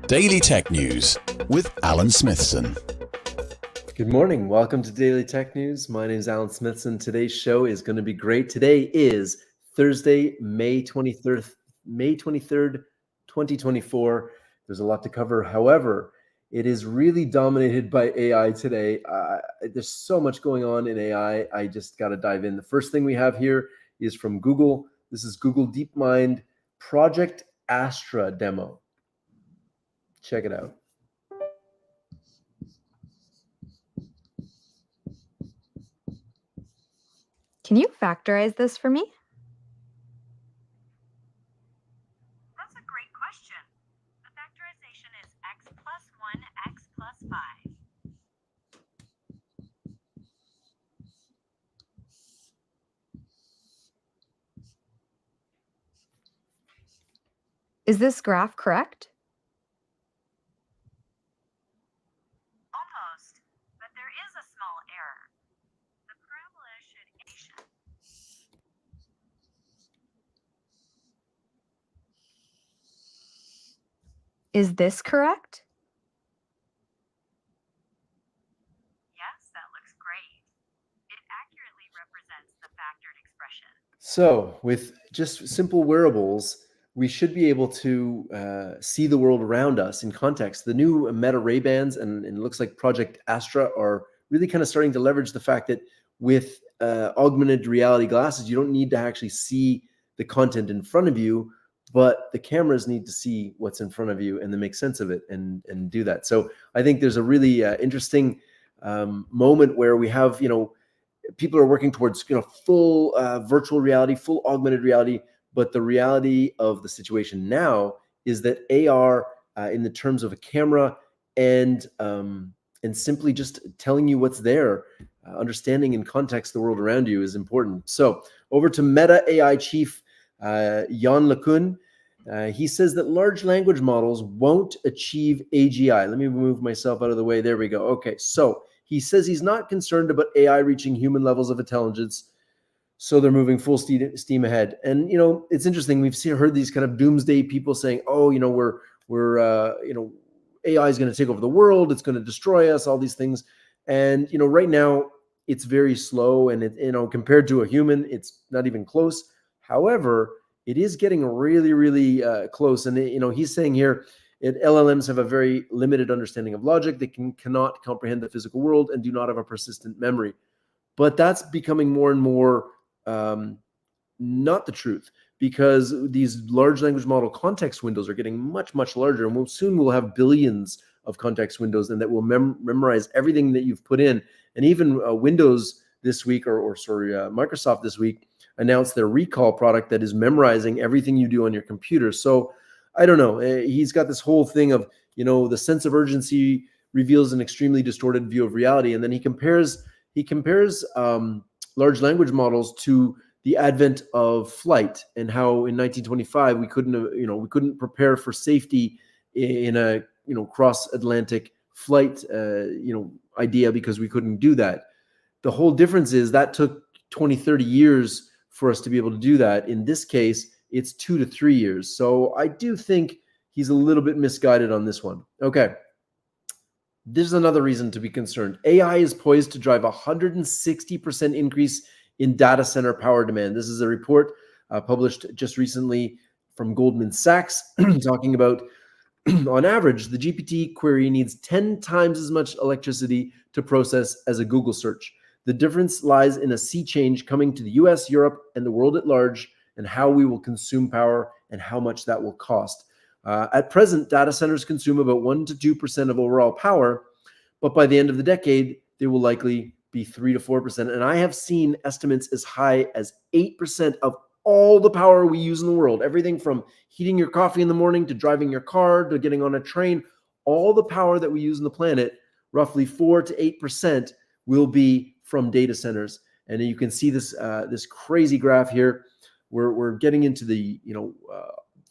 Daily Tech News with Alan Smithson. Good morning. Welcome to Daily Tech News. My name is Alan Smithson. Today's show is going to be great. Today is Thursday, May 23rd, 2024. There's a lot to cover. However, it is really dominated by AI today. There's so much going on in AI. I just got to dive in. The first thing we have here is from Google. This is Google Deepmind Project Astra demo. Check it out. Can you factorize this for me? That's a great question. The factorization is x plus 1, x plus 5. Is this graph correct? Almost, but there is a small error. The parabola should Is this correct? Yes, that looks great. It accurately represents the factored expression. So with just simple wearables, we should be able to see the world around us in context. The new Meta Ray-Bans and it looks like Project Astra are really kind of starting to leverage the fact that with augmented reality glasses, you don't need to actually see the content in front of you, but the cameras need to see what's in front of you and then make sense of it and do that. So I think there's a really interesting moment where we have, people are working towards, full virtual reality, full augmented reality. But the reality of the situation now is that AR, in the terms of a camera and simply just telling you what's there, understanding in context the world around you is important. So over to Meta AI chief Yann LeCun. He says that large language models won't achieve AGI. Let me move myself out of the way. There we go. Okay, so he says he's not concerned about AI reaching human levels of intelligence. So they're moving full steam ahead. And, it's interesting. We've heard these kind of doomsday people saying, oh, AI is going to take over the world. It's going to destroy us, all these things. And, right now it's very slow and compared to a human, it's not even close. However, it is getting really, really close. And, he's saying here, LLMs have a very limited understanding of logic. They cannot comprehend the physical world and do not have a persistent memory. But that's becoming more and more not the truth, because these large language model context windows are getting much, much larger, and soon we'll have billions of context windows, and that will memorize everything that you've put in. And even Windows this week, Microsoft this week announced their Recall product that is memorizing everything you do on your computer. So I don't know. He's got this whole thing of, the sense of urgency reveals an extremely distorted view of reality, and then he compares large language models to the advent of flight and how in 1925 we couldn't prepare for safety in a cross-Atlantic flight idea because we couldn't do that. The whole difference is that took 20, 30 years for us to be able to do that. In this case, it's 2 to 3 years. So I do think he's a little bit misguided on this one. Okay. This is another reason to be concerned. AI is poised to drive a 160% increase in data center power demand. This is a report published just recently from Goldman Sachs talking about, on average, the GPT query needs 10 times as much electricity to process as a Google search. The difference lies in a sea change coming to the US, Europe, and the world at large, and how we will consume power and how much that will cost. At present, data centers consume about 1 to 2% of overall power, but by the end of the decade, they will likely be 3 to 4%. And I have seen estimates as high as 8% of all the power we use in the world, everything from heating your coffee in the morning to driving your car to getting on a train, all the power that we use on the planet, roughly 4 to 8% will be from data centers. And you can see this crazy graph here. We're getting into the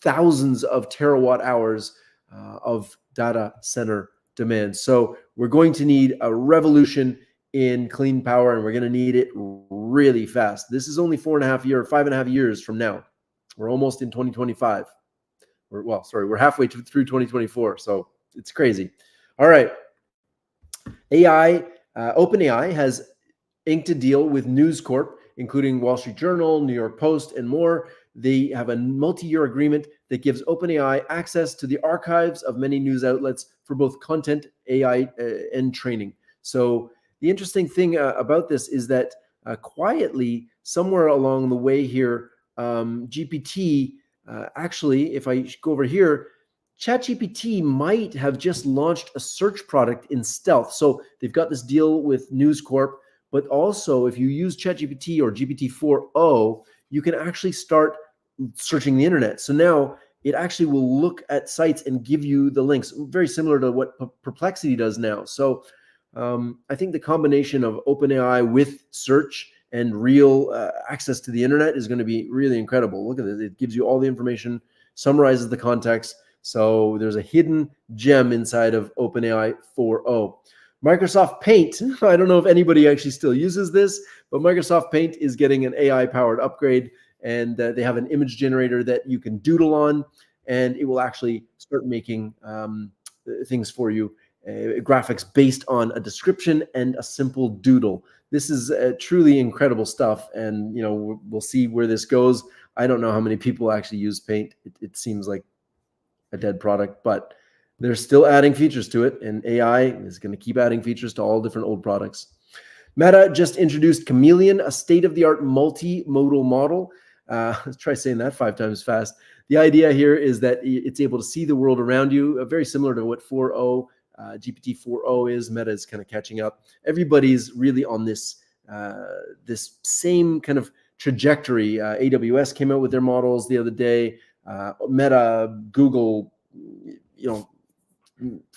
thousands of terawatt hours of data center demand. So we're going to need a revolution in clean power, and we're going to need it really fast. This is only 5.5 years from now. We're almost in 2025. We're halfway through 2024. So it's crazy. All right. OpenAI has inked a deal with News Corp, including Wall Street Journal, New York Post, and more. They have a multi-year agreement that gives OpenAI access to the archives of many news outlets for both content, AI, and training. So the interesting thing about this is that quietly, somewhere along the way here, GPT actually, if I go over here, ChatGPT might have just launched a search product in stealth. So they've got this deal with News Corp, but also if you use ChatGPT or GPT-4o, you can actually start searching the internet. So now it actually will look at sites and give you the links, very similar to what Perplexity does now. So I think the combination of OpenAI with search and real access to the internet is going to be really incredible. Look at this. It gives you all the information, summarizes the context. So there's a hidden gem inside of OpenAI 4o. Microsoft Paint, I don't know if anybody actually still uses this, but Microsoft Paint is getting an AI-powered upgrade, and they have an image generator that you can doodle on, and it will actually start making things for you, graphics based on a description and a simple doodle. This is truly incredible stuff, and we'll see where this goes. I don't know how many people actually use Paint. It seems like a dead product, but they're still adding features to it, and AI is going to keep adding features to all different old products. Meta just introduced Chameleon, a state-of-the-art multimodal model. Let's try saying that 5 times fast. The idea here is that it's able to see the world around you, very similar to what GPT-4o is. Meta is kind of catching up. Everybody's really on this same kind of trajectory. AWS came out with their models the other day. Meta, Google,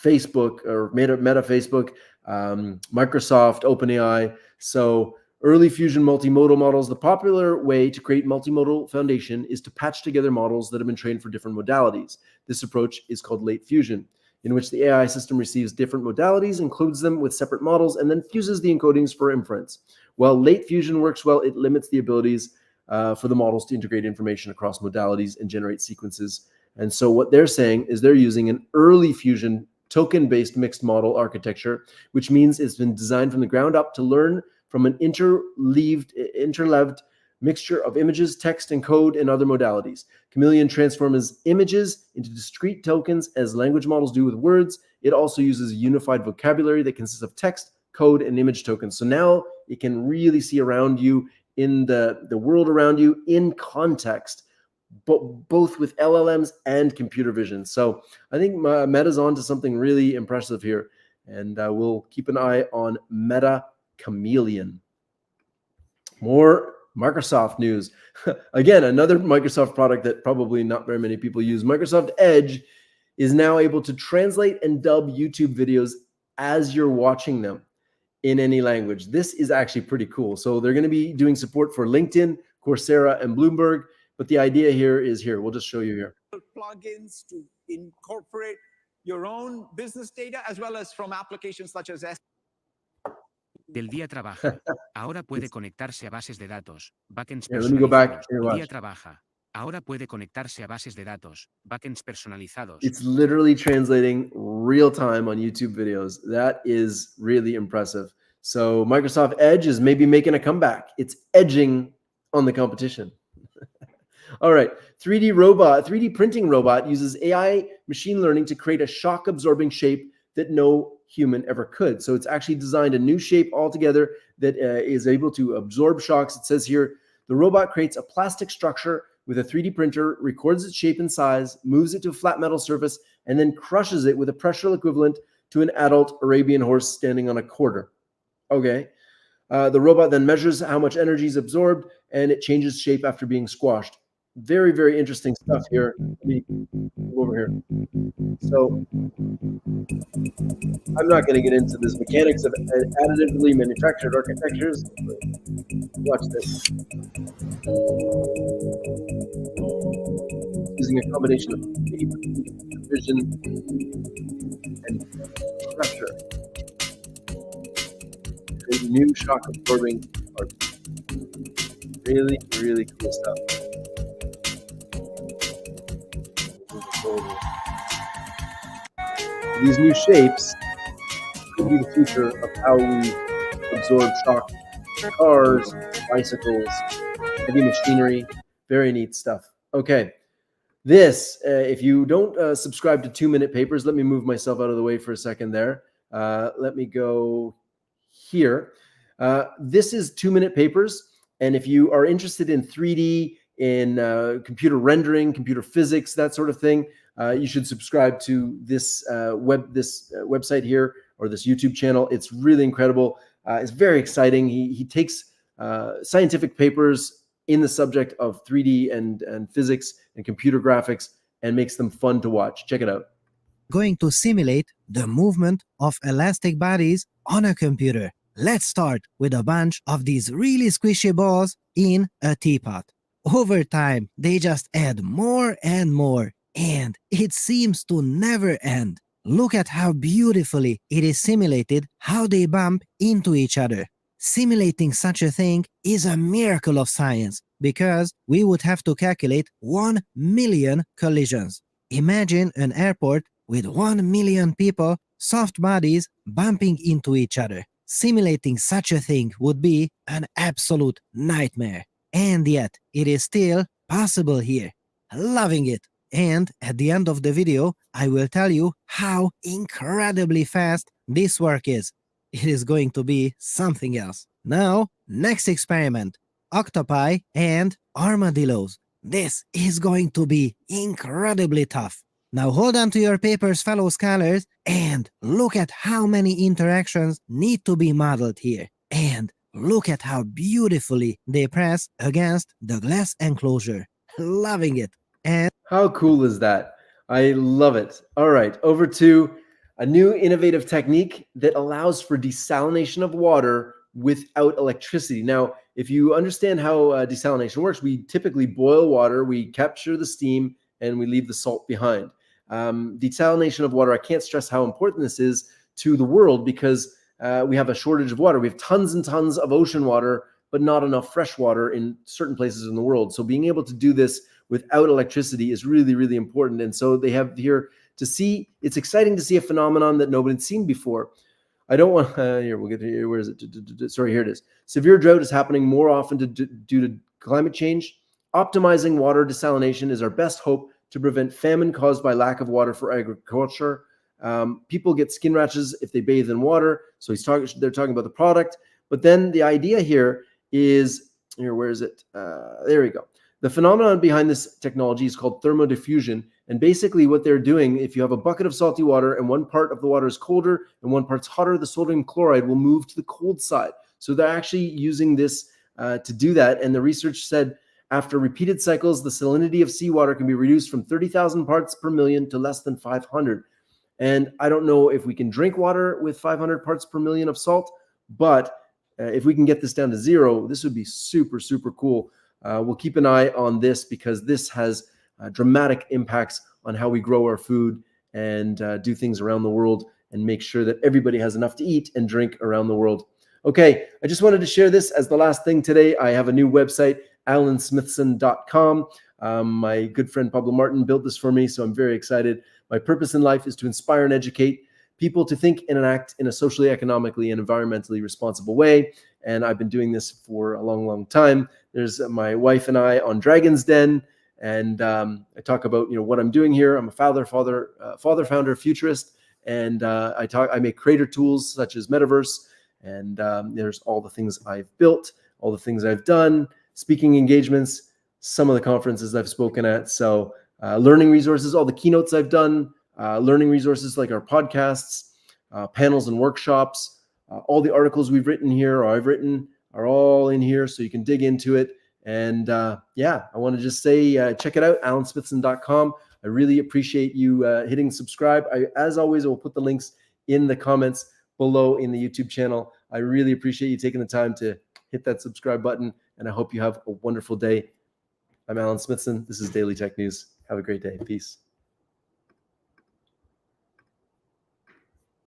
Facebook, or Meta Facebook, Microsoft, OpenAI. So early fusion multimodal models. The popular way to create multimodal foundation is to patch together models that have been trained for different modalities. This approach is called late fusion, in which the AI system receives different modalities, includes them with separate models, and then fuses the encodings for inference. While late fusion works well, it limits the abilities for the models to integrate information across modalities and generate sequences. And so what they're saying is they're using an early fusion token-based mixed model architecture, which means it's been designed from the ground up to learn from an interleaved mixture of images, text, and code, and other modalities. Chameleon transforms images into discrete tokens as language models do with words. It also uses a unified vocabulary that consists of text, code, and image tokens. So now it can really see around you, in the world around you, in context, but both with LLMs and computer vision. So I think Meta's on to something really impressive here, and we'll keep an eye on Meta Chameleon. More Microsoft news. Again, another Microsoft product that probably not very many people use. Microsoft Edge is now able to translate and dub YouTube videos as you're watching them in any language. This is actually pretty cool. So they're going to be doing support for LinkedIn, Coursera, and Bloomberg. But the idea here is here. We'll just show you here. Plugins to incorporate your own business data, as well as from applications such as Del día trabaja. Ahora puede conectarse a bases de datos. Backends Here, let me go back. personalizados. Here, Del día watch. trabaja. Ahora puede conectarse a bases de datos. Backends personalizados. It's literally translating real time on YouTube videos. That is really impressive. So Microsoft Edge is maybe making a comeback. It's edging on the competition. All right. 3D printing robot uses AI machine learning to create a shock absorbing shape that no human ever could. So it's actually designed a new shape altogether that is able to absorb shocks. It says here, the robot creates a plastic structure with a 3D printer, records its shape and size, moves it to a flat metal surface, and then crushes it with a pressure equivalent to an adult Arabian horse standing on a quarter. Okay. The robot then measures how much energy is absorbed, and it changes shape after being squashed. Very, very interesting stuff here. Let me go over here. So I'm not going to get into this mechanics of additively manufactured architectures. Watch this. Using a combination of vision and pressure. Create new shock absorbing parts. Really, really cool stuff. These new shapes could be the future of how we absorb shock in cars, bicycles, heavy machinery. Very neat stuff. Okay. This, if you don't subscribe to 2-Minute Papers, let me move myself out of the way for a second there. Let me go here. This is 2-Minute Papers. And if you are interested in 3D, in computer rendering, computer physics, that sort of thing, you should subscribe to this website here, or this YouTube channel. It's really incredible. It's very exciting. He takes scientific papers in the subject of 3D and physics and computer graphics and makes them fun to watch. Check it out. Going to simulate the movement of elastic bodies on a computer. Let's start with a bunch of these really squishy balls in a teapot. Over time, they just add more and more, and it seems to never end. Look at how beautifully it is simulated, how they bump into each other. Simulating such a thing is a miracle of science, because we would have to calculate 1 million collisions. Imagine an airport with 1 million people, soft bodies bumping into each other. Simulating such a thing would be an absolute nightmare. And yet, it is still possible here. Loving it. And at the end of the video, I will tell you how incredibly fast this work is. It is going to be something else. Now, next experiment. Octopi and armadillos. This is going to be incredibly tough. Now hold on to your papers, fellow scholars, and look at how many interactions need to be modeled here. And look at how beautifully they press against the glass enclosure. Loving it. And How cool is that? I love it. All right, over to a new innovative technique that allows for desalination of water without electricity. Now, if you understand how desalination works, we typically boil water, we capture the steam, and we leave the salt behind. Desalination of water, I can't stress how important this is to the world, because we have a shortage of water. We have tons and tons of ocean water, but not enough fresh water in certain places in the world. So being able to do this without electricity is really, really important. And so they have here to see, it's exciting to see a phenomenon that nobody's seen before. I don't want, here, we'll get to here, where is it? Sorry, here it is. Severe drought is happening more often due to climate change. Optimizing water desalination is our best hope to prevent famine caused by lack of water for agriculture. People get skin rashes if they bathe in water. So they're talking about the product. But then the idea here is, here, where is it? There we go. The phenomenon behind this technology is called thermodiffusion. And basically what they're doing, if you have a bucket of salty water and one part of the water is colder and one part's hotter, the sodium chloride will move to the cold side. So they're actually using this to do that. And the research said, after repeated cycles, the salinity of seawater can be reduced from 30,000 parts per million to less than 500. And I don't know if we can drink water with 500 parts per million of salt, but if we can get this down to 0, this would be super, super cool. We'll keep an eye on this, because this has dramatic impacts on how we grow our food and do things around the world and make sure that everybody has enough to eat and drink around the world. Okay, I just wanted to share this as the last thing today. I have a new website, alansmithson.com. My good friend Pablo Martin built this for me, so I'm very excited. My purpose in life is to inspire and educate people to think and act in a socially, economically, and environmentally responsible way. And I've been doing this for a long, long time. There's my wife and I on Dragon's Den, and I talk about what I'm doing here. I'm a founder, futurist, and I make creator tools such as Metaverse, and there's all the things I've built, all the things I've done, speaking engagements, some of the conferences I've spoken at. So learning resources, all the keynotes I've done, learning resources like our podcasts, panels and workshops, all the articles we've written here or I've written are all in here, so you can dig into it. And yeah, I want to just say, check it out, alansmithson.com. I really appreciate you hitting subscribe. As always, I will put the links in the comments below in the YouTube channel. I really appreciate you taking the time to hit that subscribe button, and I hope you have a wonderful day. I'm Alan Smithson. This is Daily Tech News. Have a great day. Peace.